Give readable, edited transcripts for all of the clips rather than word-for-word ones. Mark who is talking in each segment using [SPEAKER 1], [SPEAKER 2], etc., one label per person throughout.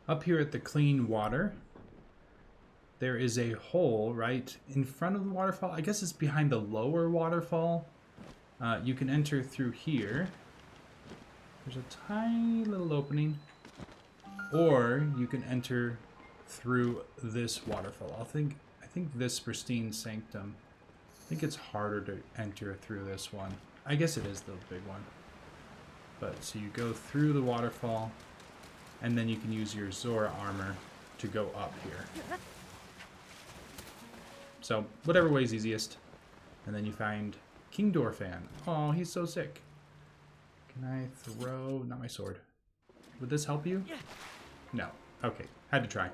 [SPEAKER 1] Up here at the clean water, there is a hole right in front of the waterfall. I guess it's behind the lower waterfall. You can enter through here. There's a tiny little opening. Or you can enter through this waterfall. I think this pristine sanctum. I think it's harder to enter through this one. I guess it is the big one. But so you go through the waterfall, and then you can use your Zora armor to go up here. So whatever way's easiest. And then you find King Dorephan. Oh, he's so sick. Can I throw... not my sword. Would this help you? No. Okay. Had to try.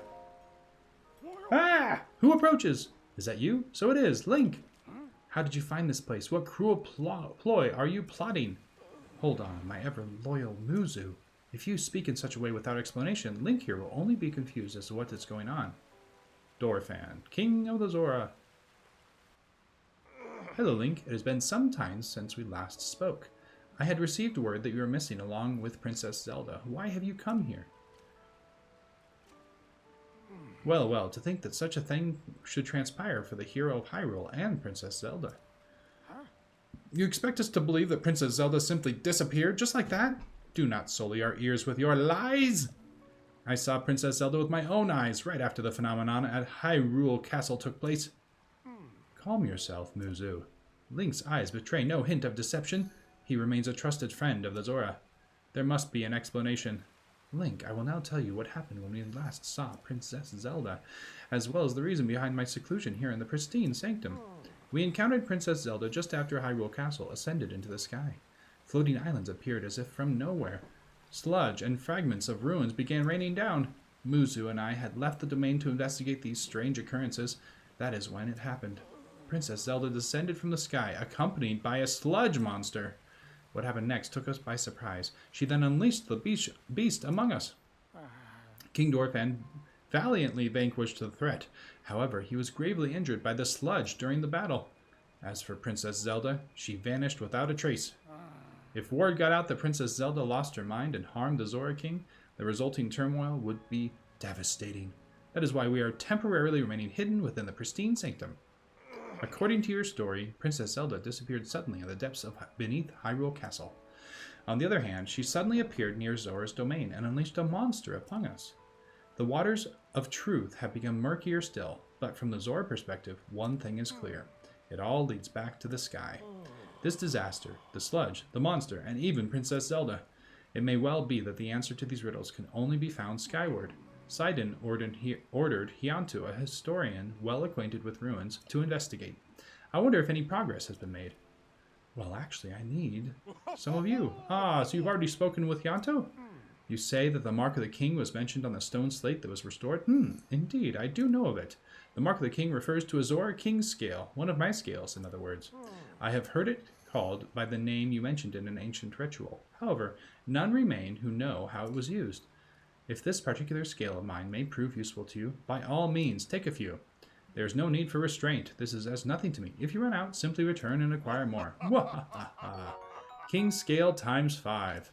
[SPEAKER 1] Ah! Who approaches? Is that you? So it is. Link! How did you find this place? What cruel ploy are you plotting? Hold on, my ever-loyal Muzu. If you speak in such a way without explanation, Link here will only be confused as to what is going on. Dorephan, King of the Zora. Hello, Link. It has been some time since we last spoke. I had received word that you were missing along with Princess Zelda. Why have you come here? Well, well, to think that such a thing should transpire for the hero of Hyrule and Princess Zelda. You expect us to believe that Princess Zelda simply disappeared just like that? Do not sully our ears with your lies! I saw Princess Zelda with my own eyes right after the phenomenon at Hyrule Castle took place. Calm yourself, Muzu. Link's eyes betray no hint of deception. He remains a trusted friend of the Zora. There must be an explanation. Link, I will now tell you what happened when we last saw Princess Zelda, as well as the reason behind my seclusion here in the pristine sanctum. We encountered Princess Zelda just after Hyrule Castle ascended into the sky. Floating islands appeared as if from nowhere. Sludge and fragments of ruins began raining down. Muzu and I had left the domain to investigate these strange occurrences. That is when it happened. Princess Zelda descended from the sky, accompanied by a sludge monster. What happened next took us by surprise. She then unleashed the beast among us. King Dorephan valiantly vanquished the threat. However, he was gravely injured by the sludge during the battle. As for Princess Zelda, she vanished without a trace. If word got out that Princess Zelda lost her mind and harmed the Zora King, the resulting turmoil would be devastating. That is why we are temporarily remaining hidden within the pristine sanctum. According to your story, Princess Zelda disappeared suddenly in the depths of beneath Hyrule Castle. On the other hand, she suddenly appeared near Zora's domain and unleashed a monster upon us. The waters of truth have become murkier still, but from the Zora perspective, one thing is clear. It all leads back to the sky. This disaster, the sludge, the monster, and even Princess Zelda. It may well be that the answer to these riddles can only be found skyward. Sidon ordered Hyanto, a historian well acquainted with ruins, to investigate. I wonder if any progress has been made. Well, actually, I need some of you. Ah, so you've already spoken with Hyanto? You say that the Mark of the King was mentioned on the stone slate that was restored? Indeed, I do know of it. The Mark of the King refers to a Zora King's scale, one of my scales, in other words. I have heard it called by the name you mentioned in an ancient ritual. However, none remain who know how it was used. If this particular scale of mine may prove useful to you, by all means, take a few. There is no need for restraint. This is as nothing to me. If you run out, simply return and acquire more. King's scale times 5.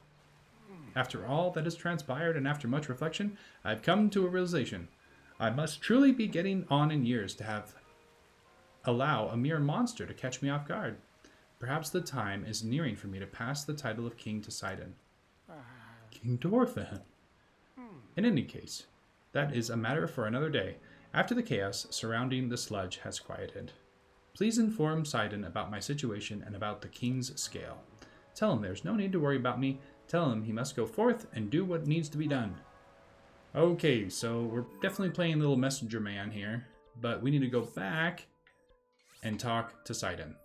[SPEAKER 1] After all that has transpired and after much reflection, I have come to a realization. I must truly be getting on in years to allow a mere monster to catch me off guard. Perhaps the time is nearing for me to pass the title of king to Sidon. King Dorephan. In any case, that is a matter for another day, after the chaos surrounding the sludge has quieted. Please inform Sidon about my situation and about the king's scale. Tell him there's no need to worry about me. Tell him he must go forth and do what needs to be done. Okay, so we're definitely playing little messenger man here, but we need to go back and talk to Sidon.